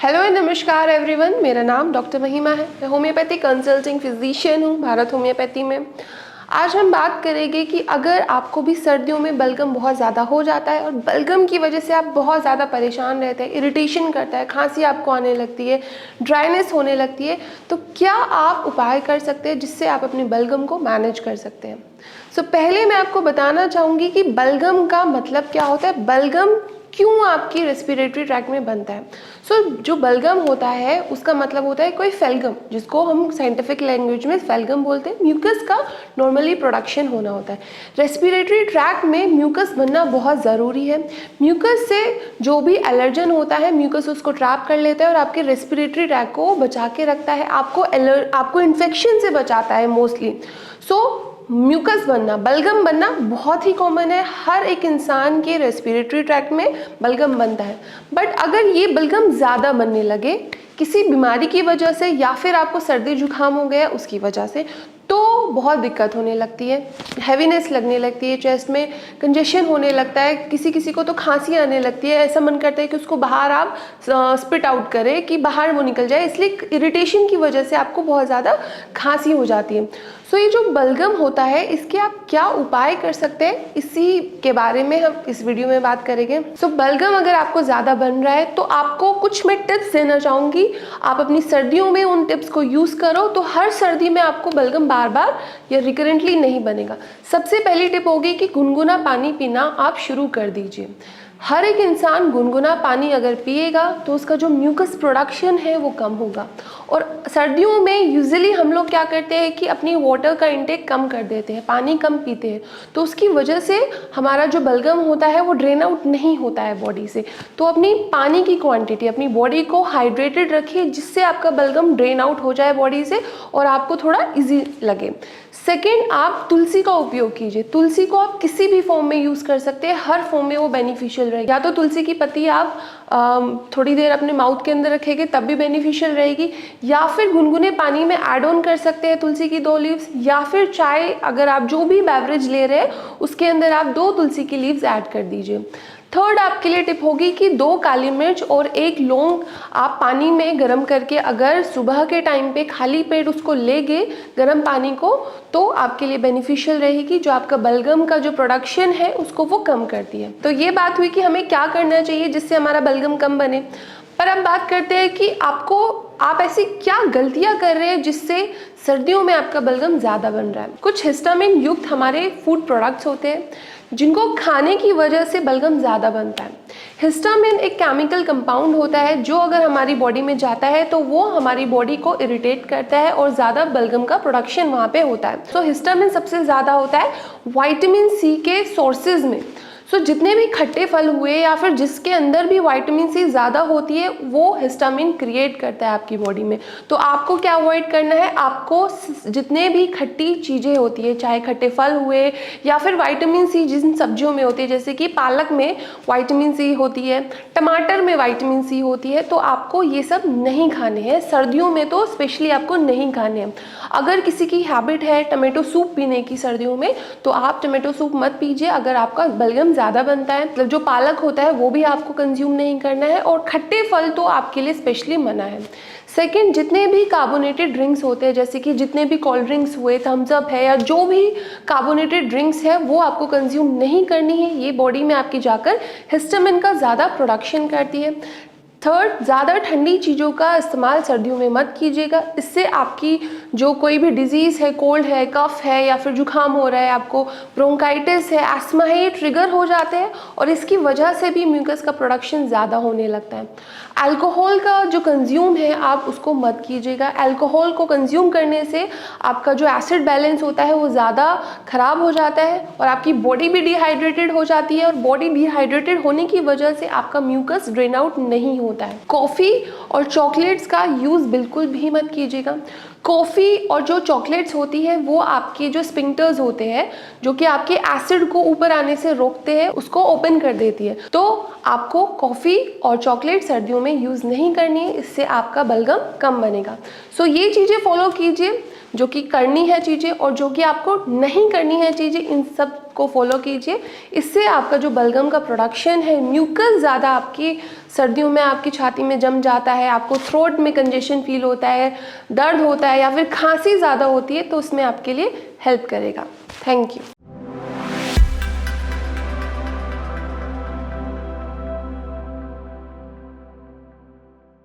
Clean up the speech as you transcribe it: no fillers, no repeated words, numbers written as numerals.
Hello नमस्कार everyone, मेरा नाम डॉक्टर महिमा है। मैं होम्योपैथी कंसल्टिंग फिजिशियन हूँ भारत होम्योपैथी में। आज हम बात करेंगे कि अगर आपको भी सर्दियों में बलगम बहुत ज़्यादा हो जाता है और बलगम की वजह से आप बहुत ज़्यादा परेशान रहते हैं, इरिटेशन करता है, खांसी आपको आने लगती है, ड्राइनेस होने लगती है, तो क्या आप उपाय कर सकते हैं जिससे आप अपने बलगम को मैनेज कर सकते हैं। पहले मैं आपको बताना चाहूँगी कि बलगम का मतलब क्या होता है, बलगम क्यों आपकी रेस्पिरेटरी ट्रैक में बनता है। जो बलगम होता है उसका मतलब होता है कोई फेल्गम, जिसको हम साइंटिफिक लैंग्वेज में फेल्गम बोलते हैं। म्यूकस का नॉर्मली प्रोडक्शन होना होता है। रेस्पिरेटरी ट्रैक में म्यूकस बनना बहुत ज़रूरी है। म्यूकस से जो भी एलर्जन होता है, म्यूकस उसको ट्रैप कर लेता है और आपके रेस्पिरेटरी ट्रैक को बचा के रखता है, आपको इन्फेक्शन से बचाता है मोस्टली। म्यूकस बनना, बलगम बनना बहुत ही कॉमन है। हर एक इंसान के रेस्पिरेटरी ट्रैक्ट में बलगम बनता है। बट अगर ये बलगम ज़्यादा बनने लगे किसी बीमारी की वजह से या फिर आपको सर्दी जुकाम हो गया उसकी वजह से, तो बहुत दिक्कत होने लगती है। हैवीनेस लगने लगती है, चेस्ट में कंजेशन होने लगता है, किसी किसी को तो खांसी आने लगती है। ऐसा मन करता है कि उसको बाहर आप स्पिट आउट करें, कि बाहर वो निकल जाए। इसलिए इरिटेशन की वजह से आपको बहुत ज़्यादा खांसी हो जाती है। ये जो बलगम होता है इसके आप क्या उपाय कर सकते हैं, इसी के बारे में हम इस वीडियो में बात करेंगे। बलगम अगर आपको ज़्यादा बन रहा है तो आपको कुछ मैं टिप्स देना चाहूँगी। आप अपनी सर्दियों में उन टिप्स को यूज़ करो तो हर सर्दी में आपको बलगम बार बार या रिकरेंटली नहीं बनेगा। सबसे पहली टिप होगी कि गुनगुना पानी पीना आप शुरू कर दीजिए। हर एक इंसान गुनगुना पानी अगर पिएगा तो उसका जो म्यूकस प्रोडक्शन है वो कम होगा। और सर्दियों में यूजुअली हम लोग क्या करते हैं कि अपनी वाटर का इंटेक कम कर देते हैं, पानी कम पीते हैं, तो उसकी वजह से हमारा जो बलगम होता है वो ड्रेन आउट नहीं होता है बॉडी से। तो अपनी पानी की क्वांटिटी, अपनी बॉडी को हाइड्रेटेड रखिए जिससे आपका बलगम ड्रेन आउट हो जाए बॉडी से और आपको थोड़ा ईजी लगे। सेकेंड, आप तुलसी का उपयोग कीजिए। तुलसी को आप किसी भी फॉर्म में यूज़ कर सकते हैं, हर फॉर्म में वो बेनिफिशियल रहेगी। या तो तुलसी की पत्ती आप थोड़ी देर अपने माउथ के अंदर रखेंगे तब भी बेनिफिशियल रहेगी, या फिर गुनगुने पानी में ऐड ऑन कर सकते हैं तुलसी की 2 लीव्स, या फिर चाय, अगर आप जो भी बेवरेज ले रहे हैं उसके अंदर आप 2 तुलसी की लीव्स ऐड कर दीजिए। थर्ड आपके लिए टिप होगी कि 2 काली मिर्च और 1 लौंग आप पानी में गर्म करके अगर सुबह के टाइम पे खाली पेट उसको लेंगे गर्म पानी को, तो आपके लिए बेनिफिशियल रहेगी। जो आपका बलगम का जो प्रोडक्शन है उसको वो कम करती है। तो ये बात हुई कि हमें क्या करना चाहिए जिससे हमारा बलगम कम बने। पर अब बात करते हैं कि आप ऐसी क्या गलतियां कर रहे हैं जिससे सर्दियों में आपका बलगम ज़्यादा बन रहा है। कुछ हिस्टामिन युक्त हमारे फूड प्रोडक्ट्स होते हैं जिनको खाने की वजह से बलगम ज़्यादा बनता है। हिस्टामिन एक केमिकल कंपाउंड होता है जो अगर हमारी बॉडी में जाता है तो वो हमारी बॉडी को इरिटेट करता है और ज़्यादा बलगम का प्रोडक्शन वहाँ पे होता है। हिस्टामिन सबसे ज़्यादा होता है विटामिन सी के सोर्सेज में। जितने भी खट्टे फल हुए या फिर जिसके अंदर भी विटामिन सी ज़्यादा होती है वो हिस्टामिन क्रिएट करता है आपकी बॉडी में। तो आपको क्या अवॉइड करना है, आपको जितने भी खट्टी चीज़ें होती है, चाहे खट्टे फल हुए या फिर विटामिन सी जिन सब्जियों में होती है, जैसे कि पालक में विटामिन सी होती है, टमाटर में विटामिन सी होती है, तो आपको ये सब नहीं खाने हैं। सर्दियों में तो स्पेशली आपको नहीं खाने हैं। अगर किसी की हैबिट है टमाटो सूप पीने की सर्दियों में, तो आप टमाटो सूप मत पीजिए अगर आपका बलगम ज़्यादा बनता है। मतलब जो पालक होता है वो भी आपको कंज्यूम नहीं करना है, और खट्टे फल तो आपके लिए स्पेशली मना है। सेकेंड, जितने भी कार्बोनेटेड ड्रिंक्स होते हैं, जैसे कि जितने भी कोल्ड ड्रिंक्स हुए, थम्स अप है या जो भी कार्बोनेटेड ड्रिंक्स है, वो आपको कंज्यूम नहीं करनी है। ये बॉडी में आपकी जाकर हिस्टामिन का ज़्यादा प्रोडक्शन करती है। थर्ड, ज़्यादा ठंडी चीज़ों का इस्तेमाल सर्दियों में मत कीजिएगा। इससे आपकी जो कोई भी डिजीज़ है, कोल्ड है, कफ है या फिर जुकाम हो रहा है, आपको ब्रोंकाइटिस है, एस्मा है, ये ट्रिगर हो जाते हैं और इसकी वजह से भी म्यूकस का प्रोडक्शन ज़्यादा होने लगता है। अल्कोहल का जो कंज्यूम है आप उसको मत कीजिएगा। अल्कोहल को कंज्यूम करने से आपका जो एसिड बैलेंस होता है वो ज़्यादा ख़राब हो जाता है और आपकी बॉडी भी डिहाइड्रेटेड हो जाती है, और बॉडी डिहाइड्रेटेड होने की वजह से आपका म्यूकस ड्रेन आउट नहीं होता है। कॉफ़ी और चॉकलेट्स का यूज़ बिल्कुल भी मत कीजिएगा। कॉफ़ी और जो चॉकलेट्स होती है वो आपके जो स्पिंक्टर्स होते हैं, जो कि आपके एसिड को ऊपर आने से रोकते हैं, उसको ओपन कर देती है। तो आपको कॉफ़ी और चॉकलेट सर्दियों में यूज़ नहीं करनी है, इससे आपका बलगम कम बनेगा। ये चीज़ें फॉलो कीजिए जो कि करनी है चीज़ें, और जो कि आपको नहीं करनी है चीज़ें, इन सब को फॉलो कीजिए। इससे आपका जो बलगम का प्रोडक्शन है, म्यूकस ज़्यादा आपकी सर्दियों में आपकी छाती में जम जाता है, आपको थ्रोट में कंजेशन फील होता है, दर्द होता है या फिर खांसी ज़्यादा होती है, तो उसमें आपके लिए हेल्प करेगा। Thank you.